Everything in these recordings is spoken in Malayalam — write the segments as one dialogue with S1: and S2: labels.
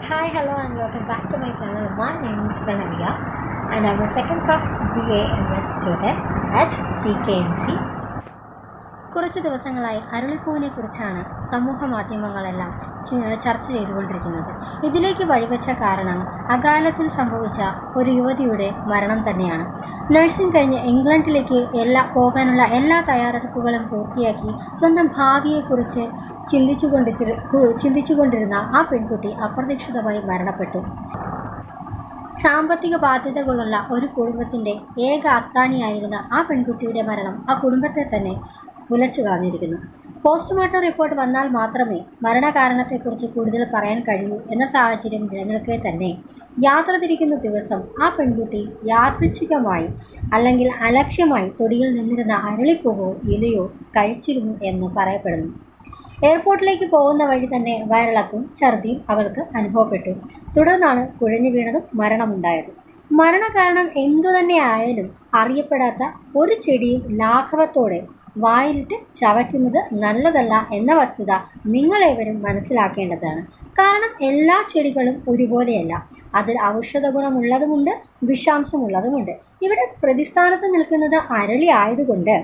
S1: Hi, hello, and welcome back to my channel. My name is Pranavia, and I'm a second craft BA MS student at PKMC. കുറച്ച് ദിവസങ്ങളായി അരളിപ്പൂവിനെ കുറിച്ചാണ് സമൂഹ മാധ്യമങ്ങളെല്ലാം ചർച്ച ചെയ്തുകൊണ്ടിരിക്കുന്നത്. ഇതിലേക്ക് വഴിവെച്ച കാരണം അകാലത്തിൽ സംഭവിച്ച ഒരു യുവതിയുടെ മരണം തന്നെയാണ്. നഴ്സിംഗ് കഴിഞ്ഞ് ഇംഗ്ലണ്ടിലേക്ക് പോകാനുള്ള എല്ലാ തയ്യാറെടുപ്പുകളും പൂർത്തിയാക്കി സ്വന്തം ഭാവിയെക്കുറിച്ച് ചിന്തിച്ചുകൊണ്ടിരുന്ന ആ പെൺകുട്ടി അപ്രതീക്ഷിതമായി മരണപ്പെട്ടു. സാമ്പത്തിക ബാധ്യതകളുള്ള ഒരു കുടുംബത്തിൻ്റെ ഏക അത്താണിയായിരുന്ന ആ പെൺകുട്ടിയുടെ മരണം ആ കുടുംബത്തെ തന്നെ ഉലച്ചു കളഞ്ഞിരിക്കുന്നു. പോസ്റ്റ്മോർട്ടം റിപ്പോർട്ട് വന്നാൽ മാത്രമേ മരണകാരണത്തെക്കുറിച്ച് കൂടുതൽ പറയാൻ കഴിയൂ എന്ന സാഹചര്യം നിലനിൽക്കെ തന്നെ യാത്ര തിരിക്കുന്ന ദിവസം ആ പെൺകുട്ടി യാദൃച്ഛികമായി അല്ലെങ്കിൽ അലക്ഷ്യമായി തൊടിയിൽ നിന്നിരുന്ന അരളിപ്പൂവോ ഇലയോ കഴിച്ചിരുന്നു എന്ന് പറയപ്പെടുന്നു. എയർപോർട്ടിലേക്ക് പോകുന്ന വഴി തന്നെ വയറിളക്കും ഛർദിയും അവൾക്ക് അനുഭവപ്പെട്ടു. തുടർന്നാണ് കുഴഞ്ഞു വീണതും മരണമുണ്ടായത്. മരണകാരണം എന്തുതന്നെ ആയാലും അറിയപ്പെടാത്ത ഒരു ചെടിയും ലാഘവത്തോടെ വായിലിട്ട് ചവയ്ക്കുന്നത് നല്ലതല്ല എന്ന വസ്തുത നിങ്ങളേവരും മനസ്സിലാക്കേണ്ടതാണ്. കാരണം എല്ലാ ചെടികളും ഒരുപോലെയല്ല. അതിൽ ഔഷധ ഗുണമുള്ളതുമുണ്ട്, വിഷാംശമുള്ളതുമുണ്ട്. ഇവിടെ പ്രതിസ്ഥാനത്ത് നിൽക്കുന്നത് അരളി ആയതുകൊണ്ട്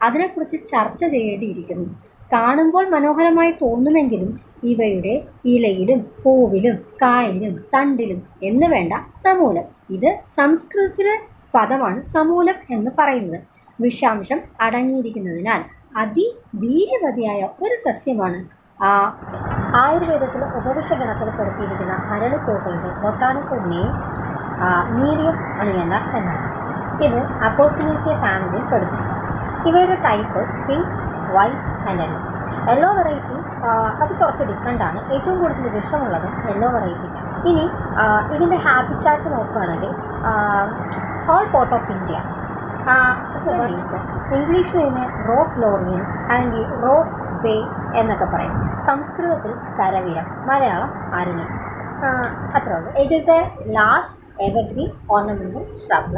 S1: അതിനെക്കുറിച്ച് ചർച്ച ചെയ്യേണ്ടിയിരിക്കുന്നു. കാണുമ്പോൾ മനോഹരമായി തോന്നുമെങ്കിലും ഇവയുടെ ഇലയിലും പൂവിലും കായിലും തണ്ടിലും എന്ന് വേണ്ട സമൂലം, ഇത് സംസ്കൃതത്തിലെ പദമാണ് സമൂലം എന്ന് പറയുന്നത്, വിഷാംശം അടങ്ങിയിരിക്കുന്നതിനാൽ അതിവീര്യവതിയായ ഒരു സസ്യമാണ്. ആയുർവേദത്തിൽ ഉപവിഷഗണത്തിൽ പെടുത്തിയിരിക്കുന്ന അരളിപ്പൂക്കളുടെ ബൊട്ടാണിക്കൽ നെയിം നീരിയം അണിയന എന്നാണ്. ഇത് അപ്പോസിനേസിയ ഫാമിലിയിൽ പെടുന്നു. ഇവയുടെ type pink, white and yellow variety അത് കുറച്ച് ഡിഫറെൻ്റ് ആണ്. ഏറ്റവും കൂടുതൽ വിഷമുള്ളതും യെല്ലോ വെറൈറ്റിക്കാണ്. ഇനി ഇതിൻ്റെ ഹാബിറ്റാറ്റ് നോക്കുകയാണെങ്കിൽ ഓൾ പോർട്ട് ഓഫ് ഇന്ത്യ, ഇംഗ്ലീഷിൽ ഇതിനെ റോസ് ലോറിയൻ അല്ലെങ്കിൽ റോസ് ബേ എന്നൊക്കെ പറയും. സംസ്കൃതത്തിൽ കരവീരം, മലയാളം അരണി. അത്രേ ഉള്ളൂ. It is A large evergreen ornamental shrub,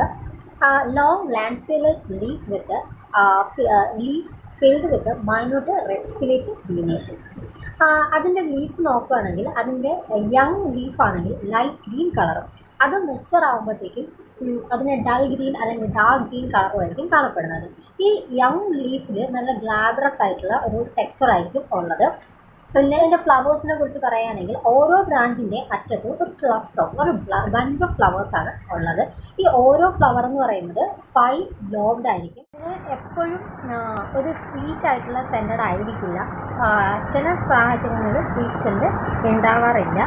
S1: long lanceolate leaf with leaf filled with a minute reticulate venetion. അതിൻ്റെ ലീവ്സ് നോക്കുകയാണെങ്കിൽ അതിൻ്റെ യങ് ലീഫാണെങ്കിൽ ലൈറ്റ് ഗ്രീൻ കളറും, അത് മെച്ചർ ആകുമ്പോഴത്തേക്കും അതിന് ഡൾ ഗ്രീൻ അല്ലെങ്കിൽ ഡാർക്ക് ഗ്രീൻ കളറുമായിരിക്കും കാണപ്പെടുന്നത്. ഈ യങ് ലീഫിൽ നല്ല ഗ്ലാബ്രസ് ആയിട്ടുള്ള ഒരു ടെക്സ്ചർ ആയിരിക്കും ഉള്ളത്. പിന്നെ ഇതിൻ്റെ ഫ്ലവേഴ്സിനെ കുറിച്ച് പറയുകയാണെങ്കിൽ ഓരോ ബ്രാഞ്ചിൻ്റെ അറ്റത്തും ഒരു ക്ലസ്റ്റർ, ഒരു ബഞ്ച് ഓഫ് ഫ്ലവേഴ്സാണ് ഉള്ളത്. ഈ ഓരോ ഫ്ലവർ എന്ന് പറയുന്നത് 5 ലോബ്ഡ് ആയിരിക്കും. ഇത് എപ്പോഴും ഒരു സ്വീറ്റ് ആയിട്ടുള്ള സെൻറ്റഡ് ആയിരിക്കില്ല. ചില സാഹചര്യങ്ങളിൽ സ്വീറ്റ് സെൻറ്റ് ഉണ്ടാവാറില്ല.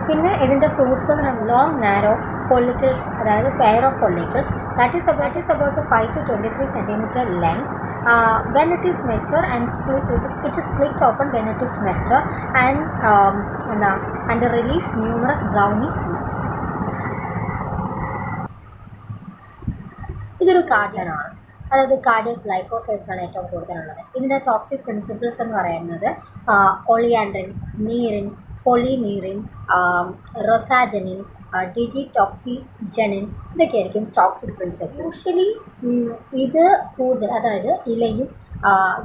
S1: പിന്നെ ഇതിൻ്റെ ഫ്രൂട്ട്സ് ലോങ് നാരോ follicles, അതായത് pair of follicles that is about 5 to 23 centimeter length. When it is mature and it is split open when it is mature and release numerous browny seeds. ഇതൊരു കാർഡിയനാണ്, അതായത് കാർഡിയക് ഗ്ലൈക്കോസൈഡ്സ് ആണ് ഏറ്റവും കൂടുതലുള്ളത്. ഇതിൻ്റെ ടോക്സിക് പ്രിൻസിപ്പിൾസ് എന്ന് പറയുന്നത് ഒളിയാൻഡ്രിൻ, നീറിൻ, ഫൊളിനീറിൻ, റൊസാജനിൻ, ഡിജിടോക്സിജനിൻ, ഇതൊക്കെയായിരിക്കും ടോക്സിക് പ്രിൻസിപ്പിൾ. യൂഷ്വലി ഇത് കൂടുതൽ, അതായത് ഇലയും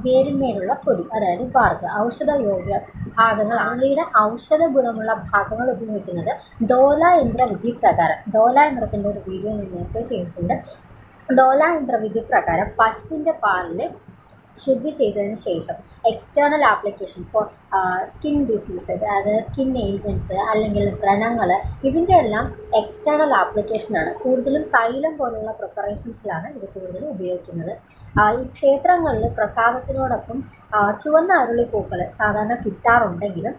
S1: വേരിന്മേലുള്ള തൊലി, അതായത് ബാർക്ക്, ഔഷധയോഗ്യ ഭാഗങ്ങൾ, അരളിയുടെ ഔഷധ ഗുണമുള്ള ഭാഗങ്ങൾ ഉപയോഗിക്കുന്നത് ഡോല യന്ത്രവിധി പ്രകാരം, ഡോല യന്ത്രത്തിൻ്റെ ഒരു വീഡിയോ നേരത്തെ ചെയ്തിട്ടുണ്ട്. ഡോല യന്ത്രവിധി പ്രകാരം പശുവിൻ്റെ പാലിൽ ശുദ്ധി ചെയ്തതിന് ശേഷം external application for skin diseases, അതായത് സ്കിൻ എയിൽമെൻറ്റ്സ് അല്ലെങ്കിൽ വ്രണങ്ങൾ, ഇതിൻ്റെ എല്ലാം എക്സ്റ്റേണൽ ആപ്ലിക്കേഷനാണ്. കൂടുതലും തൈലം പോലുള്ള പ്രിപ്പറേഷൻസിലാണ് ഇത് കൂടുതലും ഉപയോഗിക്കുന്നത്. ഈ ക്ഷേത്രങ്ങളിൽ പ്രസാദത്തിനോടൊപ്പം ചുവന്ന അരളിപ്പൂക്കൾ സാധാരണ കിട്ടാറുണ്ടെങ്കിലും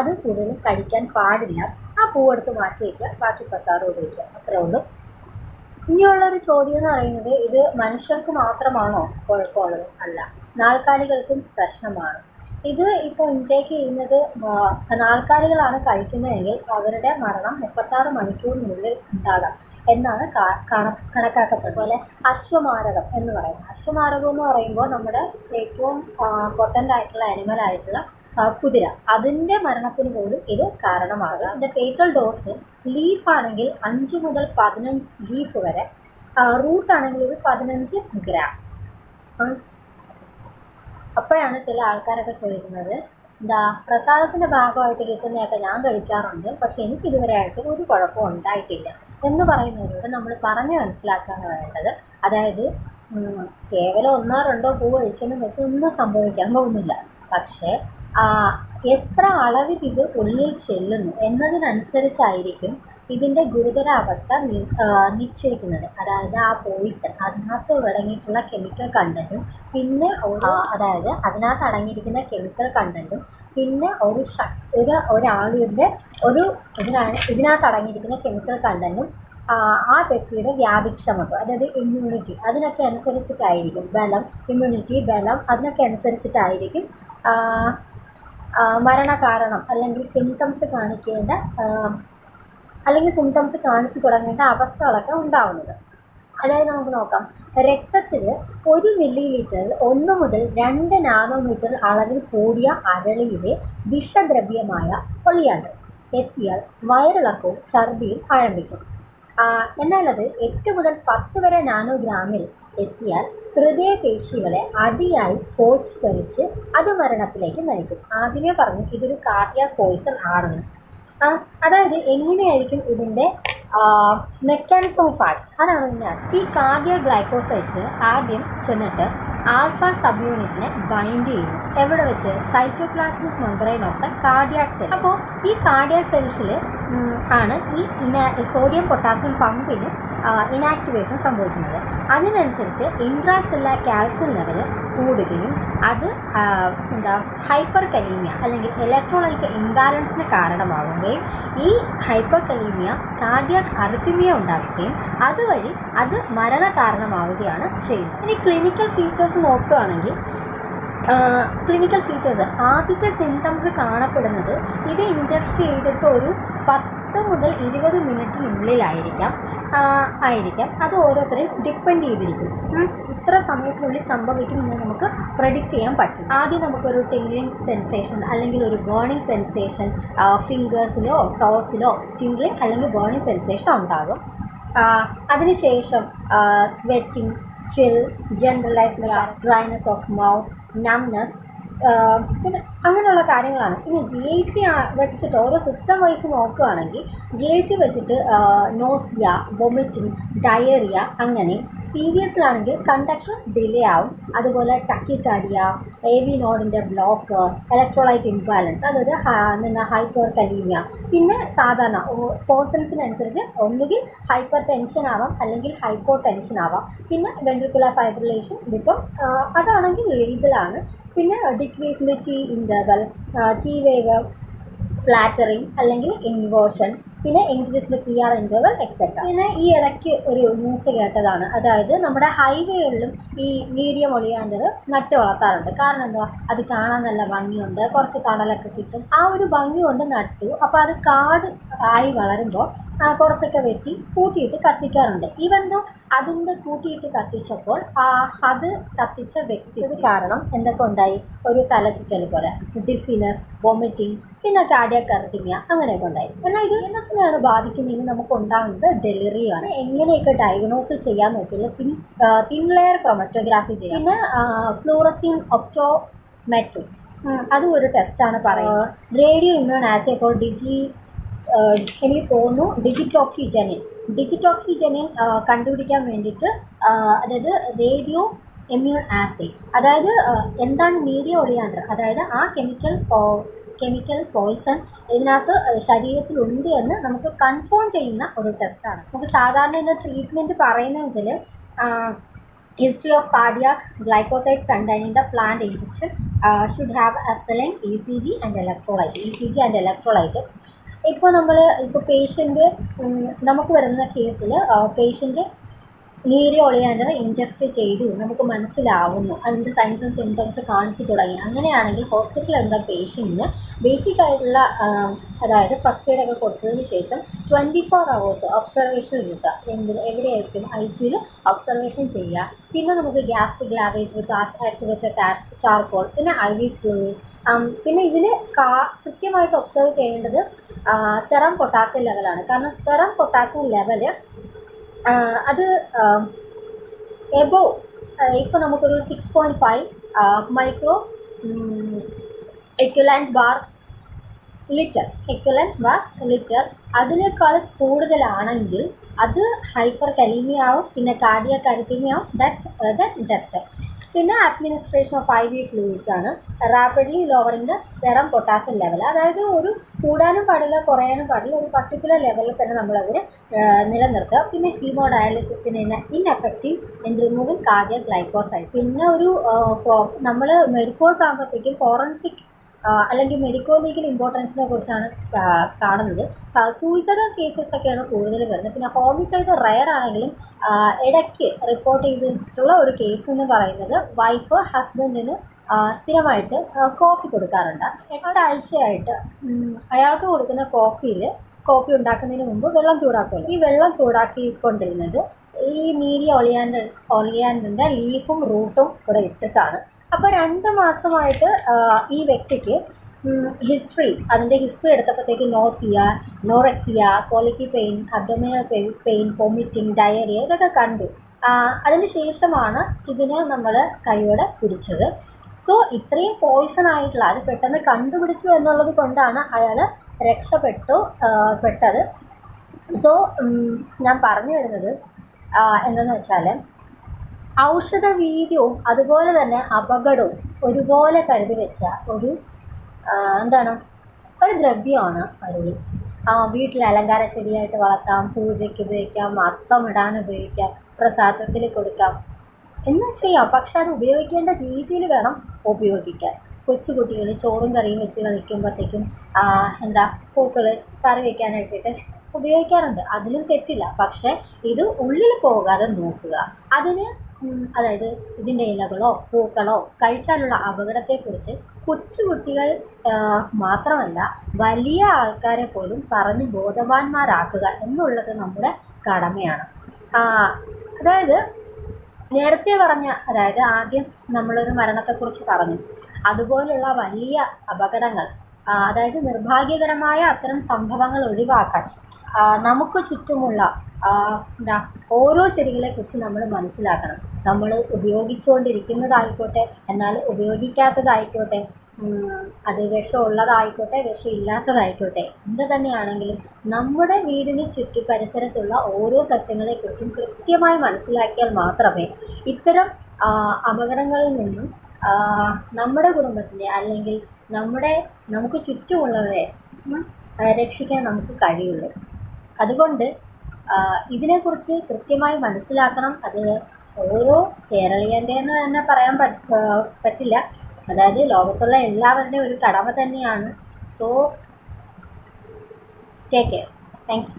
S1: അത് കൂടുതലും കഴിക്കാൻ പാടില്ല. ആ പൂവെടുത്ത് മാറ്റി വയ്ക്കുക, ബാക്കി പ്രസാദം ഉപയോഗിക്കുക, അത്രേ ഉള്ളൂ. ഇനിയുള്ളൊരു ചോദ്യം എന്ന് പറയുന്നത്, ഇത് മനുഷ്യർക്ക് മാത്രമാണോ കുഴപ്പമുള്ളത്? അല്ല, നാൽക്കാലികൾക്കും പ്രശ്നമാണ്. ഇത് ഇപ്പോൾ ഇൻടേക്ക് ചെയ്യുന്നത് നാൽക്കാലികളാണ് കഴിക്കുന്നതെങ്കിൽ അവരുടെ മരണം 36 മണിക്കൂറിനുള്ളിൽ ഉണ്ടാകാം എന്നാണ് കണക്കാക്കപ്പെടുന്നത്. അതുപോലെ അശ്വമാരകം എന്ന് പറയുന്നത്, അശ്വമാരകം എന്ന് പറയുമ്പോൾ നമ്മുടെ ഏറ്റവും പൊട്ടൻ്റ് ആയിട്ടുള്ള അനിമൽ ആയിട്ടുള്ള കുതിര, അതിൻ്റെ മരണത്തിന് പോലും ഇത് കാരണമാകുക. ഇതിൻ്റെ ഫേറ്റൽ ഡോസ് ലീഫാണെങ്കിൽ 5 മുതൽ 15 ലീഫ് വരെ, റൂട്ടാണെങ്കിൽ ഒരു 15 ഗ്രാം. അപ്പോഴാണ് ചില ആൾക്കാരൊക്കെ ചോദിക്കുന്നത്, എന്താ പ്രസാദത്തിൻ്റെ ഭാഗമായിട്ട് കിട്ടുന്നതൊക്കെ ഞാൻ കഴിക്കാറുണ്ട്, പക്ഷെ എനിക്കിതുവരെ ആയിട്ട് ഒരു കുഴപ്പവും ഉണ്ടായിട്ടില്ല എന്ന് പറയുന്നവരോട് നമ്മൾ പറഞ്ഞ് മനസ്സിലാക്കുകയാണ് വേണ്ടത്. അതായത് കേവലം 1-2 പൂ കഴിച്ചെന്നും വെച്ച് ഒന്നും സംഭവിക്കാൻ പോകുന്നില്ല. പക്ഷേ എത്ര അളവിൽ ഇത് ഉള്ളിൽ ചെല്ലുന്നു എന്നതിനനുസരിച്ചായിരിക്കും ഇതിൻ്റെ ഗുരുതരാവസ്ഥ നിശ്ചയിക്കുന്നത്. അതായത് ആ പോയിസൺ അതിനകത്ത് അടങ്ങിയിട്ടുള്ള കെമിക്കൽ കണ്ടൻറ്റും പിന്നെ അതായത് അതിനകത്ത് അടങ്ങിയിരിക്കുന്ന കെമിക്കൽ കണ്ടൻറ്റും പിന്നെ ഒരാളുടെ ഇതിനകത്ത് അടങ്ങിയിരിക്കുന്ന കെമിക്കൽ കണ്ടൻറ്റും ആ വ്യക്തിയുടെ വ്യാധിക്ഷമത്വം, അതായത് ഇമ്മ്യൂണിറ്റി, അതിനൊക്കെ അനുസരിച്ചിട്ടായിരിക്കും ബലം അതിനൊക്കെ അനുസരിച്ചിട്ടായിരിക്കും മരണകാരണം അല്ലെങ്കിൽ സിംറ്റംസ് കാണിച്ചു തുടങ്ങേണ്ട അവസ്ഥകളൊക്കെ ഉണ്ടാവുന്നത്. അതായത് നമുക്ക് നോക്കാം, രക്തത്തിൽ 1 മില്ലിലിറ്ററിൽ 1 മുതൽ 2 നാനോമീറ്റർ അളവിൽ കൂടിയ അരളിയിലെ വിഷദ്രവ്യമായ ഒളിയാണ്ടർ എത്തിയാൽ വയറിളക്കവും ഛർദിയും ആരംഭിക്കും. എന്നാൽ അത് 8 മുതൽ 10 വരെ നാനോഗ്രാമിൽ എത്തിയാൽ ഹൃദയപേശികളെ അതിയായി കോച്ചിക്കരിച്ച് അത് മരണത്തിലേക്ക് നയിക്കും. ആദ്യമേ പറഞ്ഞു ഇതൊരു കാർഡിയാക് പോയിസൺ ആണെന്ന്. അതായത് എങ്ങനെയായിരിക്കും ഇതിൻ്റെ മെക്കാനിസം ഓഫ് ആക്ഷൻ, അതാണ് ഞാൻ. ഈ കാർഡിയാക് ഗ്ലൈക്കോസൈഡ്സ് ആദ്യം ചെന്നിട്ട് ആൽഫ സബ് യൂണിറ്റിനെ ബൈൻഡ് ചെയ്യുന്നു. എവിടെ വെച്ച്? Cytoplasmic membrane of the cardiac cell. അപ്പോൾ ഈ കാർഡിയാക് സെൽസിൽ ആണ് ഈ സോഡിയം പൊട്ടാസ്യം പമ്പിന് ഇനാക്ടിവേഷൻ സംഭവിക്കുന്നത്. അതിനനുസരിച്ച് ഇൻട്രാസെല്ലുലാർ കാൽസ്യം ലെവൽ കൂടുകയും അത് ഹൈപ്പർ കലീമിയ അല്ലെങ്കിൽ ഇലക്ട്രോലൈറ്റ് ഇംബാലൻസിന് കാരണമാകുകയും ഈ ഹൈപ്പർ കലീമിയ കാർഡിയാക് അറിത്മിയ ഉണ്ടാക്കുകയും അതുവഴി അത് മരണ കാരണമാവുകയാണ് ചെയ്യുന്നത്. ഇനി ക്ലിനിക്കൽ ഫീച്ചേഴ്സ് നോക്കുകയാണെങ്കിൽ ആദ്യത്തെ സിംറ്റംസ് കാണപ്പെടുന്നത് ഇത് ഇൻജസ്റ്റ് ചെയ്തിട്ട് ഒരു 10 മുതൽ 20 മിനിറ്റിനുള്ളിലായിരിക്കാം. അത് ഓരോരുത്തരെയും ഡിപ്പെൻഡ് ചെയ്തിരിക്കും. ഇത്ര സമയത്തിനുള്ളിൽ സംഭവിക്കുമെന്ന് നമുക്ക് പ്രെഡിക്റ്റ് ചെയ്യാൻ പറ്റും. ആദ്യം നമുക്കൊരു ടിംഗ്ലിംഗ് സെൻസേഷൻ അല്ലെങ്കിൽ ഒരു ബേണിംഗ് സെൻസേഷൻ ഫിംഗേഴ്സിലോ ടോസിലോ ടിംഗ്ലിംഗ് അല്ലെങ്കിൽ ബേണിംഗ് സെൻസേഷൻ ഉണ്ടാകും. അതിനുശേഷം sweating, chill, generalised dryness of mouth, numbness, പിന്നെ അങ്ങനെയുള്ള കാര്യങ്ങളാണ്. ഇനി GIT വെച്ചിട്ട് ഓരോ സിസ്റ്റം വൈസ് നോക്കുകയാണെങ്കിൽ GIT വെച്ചിട്ട് നോസിയ, വൊമിറ്റിംഗ്, ഡയറിയ, അങ്ങനെ സീരിയസിലാണെങ്കിൽ കണ്ടക്ഷൻ ഡിലേ ആവും. അതുപോലെ ടക്കിക്കാർഡിയ, AV നോഡിൻ്റെ ബ്ലോക്ക്, ഇലക്ട്രോലൈറ്റ് ഇംബാലൻസ്, അതായത് ഹൈപ്പർ കലീമിയ. പിന്നെ സാധാരണ പേഴ്സൺസിനനുസരിച്ച് ഒന്നുകിൽ ഹൈപ്പർ ടെൻഷൻ ആവാം അല്ലെങ്കിൽ ഹൈപ്പോ ടെൻഷൻ ആവാം. പിന്നെ വെൻട്രിക്കുലർ ഫൈബ്രിലേഷൻ ബിക്കം അതാണെങ്കിൽ ലീഗലാണ്. പിന്നെ decreased T interval, T wave, flattering അല്ലെങ്കിൽ ഇൻവേർഷൻ, പിന്നെ ഇൻക്രീസ്ഡ് PR ഇൻ്റർവൽ എക്സെട്ര. പിന്നെ ഈ ഇടയ്ക്ക് ഒരു ന്യൂസ് കേട്ടതാണ്, അതായത് നമ്മുടെ ഹൈവേകളിലും ഈ മീഡിയം ഒളിയാണ്ടർ നട്ട് വളർത്താറുണ്ട്. കാരണം എന്താ? അത് കാണാൻ നല്ല ഭംഗിയുണ്ട്, കുറച്ച് തണലൊക്കെ കിട്ടും. ആ ഒരു ഭംഗി കൊണ്ട് നട്ടു. അപ്പോൾ അത് കാട് ആയി വളരുമ്പോൾ കുറച്ചൊക്കെ വെട്ടി കൂട്ടിയിട്ട് കത്തിക്കാറുണ്ട്. ഇവന്തോ അതിൻ്റെ കൂട്ടിയിട്ട് കത്തിച്ചപ്പോൾ അത് കത്തിച്ച വ്യക്തിയുടെ കാരണം എന്തൊക്കെ ഉണ്ടായി? ഒരു തലചുറ്റൽ പോലെ, ഡിസിനസ്, വൊമിറ്റിംഗ്, പിന്നെ കാർഡിയാക് അറിത്മിയ അങ്ങനെയൊക്കെ ഉണ്ടായി. എന്നാൽ ഇത് നെയാണ് ബാധിക്കുന്നതെങ്കിൽ നമുക്ക് ഉണ്ടാകുന്നത് ഡെലിറിയാണ്. എങ്ങനെയൊക്കെ ഡയഗ്നോസ് ചെയ്യാൻ പറ്റുള്ള തിൻ ലെയർ ക്രൊമറ്റോഗ്രാഫി ചെയ്യാം. പിന്നെ ഫ്ലൂറസിൻ ഒപ്റ്റോമെട്രി, അതും ഒരു ടെസ്റ്റാണ് പറയുന്നത്. റേഡിയോ ഇമ്മ്യൂൺ ആസേ ഫോർ എനിക്ക് തോന്നുന്നു ഡിജിറ്റോക്സിജനിൻ കണ്ടുപിടിക്കാൻ വേണ്ടിയിട്ട്, അതായത് റേഡിയോ ഇമ്മ്യൂൺ ആസേ, അതായത് എന്താണ് മീഡിയ ഒളിയാണ്ടർ, അതായത് ആ കെമിക്കൽ പോയ്സൺ ഇതിനകത്ത് ശരീരത്തിലുണ്ട് എന്ന് നമുക്ക് കൺഫേം ചെയ്യുന്ന ഒരു ടെസ്റ്റാണ്. നമുക്ക് സാധാരണ ഇതിൻ്റെ ട്രീറ്റ്മെൻറ്റ് പറയുന്നതെന്ന് വെച്ചാൽ history of cardiac glycosides containing the plant ingestion should have a baseline ECG and electrolyte. ഇപ്പോൾ പേഷ്യൻ്റ് നമുക്ക് വരുന്ന കേസിൽ പേഷ്യൻ്റ് മീഡിയ ഒളിയാണ്ടർ ഇൻജസ്റ്റ് ചെയ്തു, നമുക്ക് മനസ്സിലാവുന്നു, അതിൻ്റെ സൈൻസ് ആൻഡ് സിംറ്റംസ് കാണിച്ചു തുടങ്ങി. അങ്ങനെയാണെങ്കിൽ ഹോസ്പിറ്റലിൽ എന്താ പേഷ്യൻറ്റിന് ബേസിക് ആയിട്ടുള്ള അതായത് ഫസ്റ്റ് എയ്ഡ് ഒക്കെ കൊടുത്തതിന് ശേഷം 24 hours ഒബ്സർവേഷൻ എടുക്കുക. എവിടെയായിരിക്കും? ICUയിൽ ഒബ്സർവേഷൻ ചെയ്യുക. പിന്നെ നമുക്ക് ഗ്യാസ്ട്രിക് ലാവേജ് വിത്ത് ആക്ടിവേറ്റഡ് ചാർക്കോൾ, പിന്നെ IV ഫ്ലൂയിഡ്. പിന്നെ ഇതിൽ കൃത്യമായിട്ട് ഒബ്സർവ് ചെയ്യേണ്ടത് സെറം പൊട്ടാസ്യം ലെവലാണ്. കാരണം സെറം പൊട്ടാസ്യം ലെവൽ അത് എബോവ് ഇപ്പോൾ നമുക്കൊരു 6.5 മൈക്രോ എക്വലന്റ് ബാർ ലിറ്റർ അതിനേക്കാൾ കൂടുതലാണെങ്കിൽ അത് ഹൈപ്പർ കലീമിയ ആവും, പിന്നെ കാർഡിയാക് അരിത്തീമിയ ആവും, ഡെത്ത്. പിന്നെ അഡ്മിനിസ്ട്രേഷൻ ഓഫ് IV ഫ്ലൂയിഡ്സ് ആണ്. Rapidly lowering the serum potassium level, അതായത് ഒരു കൂടാനും പാടില്ല കുറയാനും പാടില്ല, ഒരു പർട്ടിക്കുലർ ലെവലിൽ തന്നെ നമ്മളതിനെ നിലനിർത്തുക. പിന്നെ ഹീമോഡയാലിസിസിന് ineffective in removing cardiac glycoside. പിന്നെ ഒരു നമ്മൾ മെഡിക്കോസ് ആകുമ്പോഴത്തേക്കും ഫോറൻസിക് അല്ലെങ്കിൽ മെഡിക്കോ ലീഗൽ ഇമ്പോർട്ടൻസിനെ കുറിച്ചാണ് കാണുന്നത്. സൂയിസൈഡൽ കേസസ് ഒക്കെയാണ് കൂടുതൽ വരുന്നത്. പിന്നെ ഹോമിസൈഡ് റയർ ആണെങ്കിലും ഇടയ്ക്ക് റിപ്പോർട്ട് ചെയ്തിട്ടുള്ള ഒരു കേസ് എന്ന് പറയുന്നത് വൈഫ് ഹസ്ബൻഡിന് സ്ഥിരമായിട്ട് കോഫി കൊടുക്കാറുണ്ട്. 8 ആഴ്ചയായിട്ട് അയാൾക്ക് കൊടുക്കുന്ന കോഫി ഉണ്ടാക്കുന്നതിന് മുമ്പ് വെള്ളം ചൂടാക്കുമല്ലോ, ഈ വെള്ളം ചൂടാക്കിക്കൊണ്ടിരുന്നത് ഈ നീരിയ ഒളിയാൻഡറിൻ്റെ ലീഫും റൂട്ടും കൂടെ ഇട്ടിട്ടാണ്. അപ്പോൾ 2 മാസമായിട്ട് ഈ വ്യക്തിക്ക് അതിൻ്റെ ഹിസ്റ്ററി എടുത്തപ്പോഴത്തേക്ക് നോറെക്സിയ, ക്വാളിറ്റി pain, abdominal pain, vomiting, diarrhoea ഇതൊക്കെ കണ്ടു. അതിന് ശേഷമാണ് ഇതിനെ നമ്മൾ കൈയോടെ പിടിച്ചത്. സോ ഇത്രയും പോയിസൺ ആയിട്ടുള്ള അത് പെട്ടെന്ന് കണ്ടുപിടിച്ചു എന്നുള്ളത് കൊണ്ടാണ് അയാൾ രക്ഷപ്പെട്ടത്. സോ ഞാൻ പറഞ്ഞു വരുന്നത് എന്താണെന്ന് വെച്ചാൽ ഔഷധവീര്യവും അതുപോലെ തന്നെ അപകടവും ഒരുപോലെ കരുതി വെച്ച ഒരു ദ്രവ്യമാണ് അരുളി. വീട്ടിൽ അലങ്കാര ചെടിയായിട്ട് വളർത്താം, പൂജയ്ക്ക് ഉപയോഗിക്കാം, അത്തമിടാൻ ഉപയോഗിക്കാം, പ്രസാദത്തിൽ കൊടുക്കാം, എന്നും ചെയ്യാം. പക്ഷെ അത് ഉപയോഗിക്കേണ്ട രീതിയിൽ വേണം ഉപയോഗിക്കാൻ. കൊച്ചുകുട്ടികൾ ചോറും കറിയും വെച്ച് കളിക്കുമ്പോഴത്തേക്കും പൂക്കൾ കറി വയ്ക്കാനായിട്ടിട്ട് ഉപയോഗിക്കാറുണ്ട്, അതിലും തെറ്റില്ല. പക്ഷേ ഇത് ഉള്ളിൽ പോകാതെ നോക്കുക. അതായത് ഇതിൻ്റെ ഇലകളോ പൂക്കളോ കഴിച്ചാലുള്ള അപകടത്തെക്കുറിച്ച് കൊച്ചുകുട്ടികൾ മാത്രമല്ല വലിയ ആൾക്കാരെ പോലും പറഞ്ഞ് ബോധവാന്മാരാക്കുക എന്നുള്ളത് നമ്മുടെ കടമയാണ്. അതായത് നേരത്തെ ആദ്യം നമ്മളൊരു മരണത്തെക്കുറിച്ച് പറഞ്ഞു, അതുപോലുള്ള വലിയ അപകടങ്ങൾ, അതായത് നിർഭാഗ്യകരമായ അത്തരം സംഭവങ്ങൾ ഒഴിവാക്കാൻ നമുക്ക് ചുറ്റുമുള്ള ഓരോ ചെടികളെക്കുറിച്ച് നമ്മൾ മനസ്സിലാക്കണം. നമ്മൾ ഉപയോഗിച്ചുകൊണ്ടിരിക്കുന്നതായിക്കോട്ടെ, എന്നാൽ ഉപയോഗിക്കാത്തതായിക്കോട്ടെ, അത് വിഷമുള്ളതായിക്കോട്ടെ വിഷമില്ലാത്തതായിക്കോട്ടെ, എന്ത് തന്നെയാണെങ്കിലും നമ്മുടെ വീടിന് പരിസരത്തുള്ള ഓരോ സസ്യങ്ങളെക്കുറിച്ചും കൃത്യമായി മനസ്സിലാക്കിയാൽ മാത്രമേ ഇത്തരം അപകടങ്ങളിൽ നിന്നും നമ്മുടെ കുടുംബത്തിൻ്റെ അല്ലെങ്കിൽ നമുക്ക് ചുറ്റുമുള്ളവരെ രക്ഷിക്കാൻ നമുക്ക് കഴിയുള്ളൂ. അതുകൊണ്ട് ഇതിനെക്കുറിച്ച് കൃത്യമായി മനസ്സിലാക്കണം. അത് ഓരോ കേരളീയൻ്റെ എന്ന് തന്നെ പറയാൻ പറ്റില്ല, അതായത് ലോകത്തുള്ള എല്ലാവരുടെയും ഒരു കടമ തന്നെയാണ്. So take care. Thank you.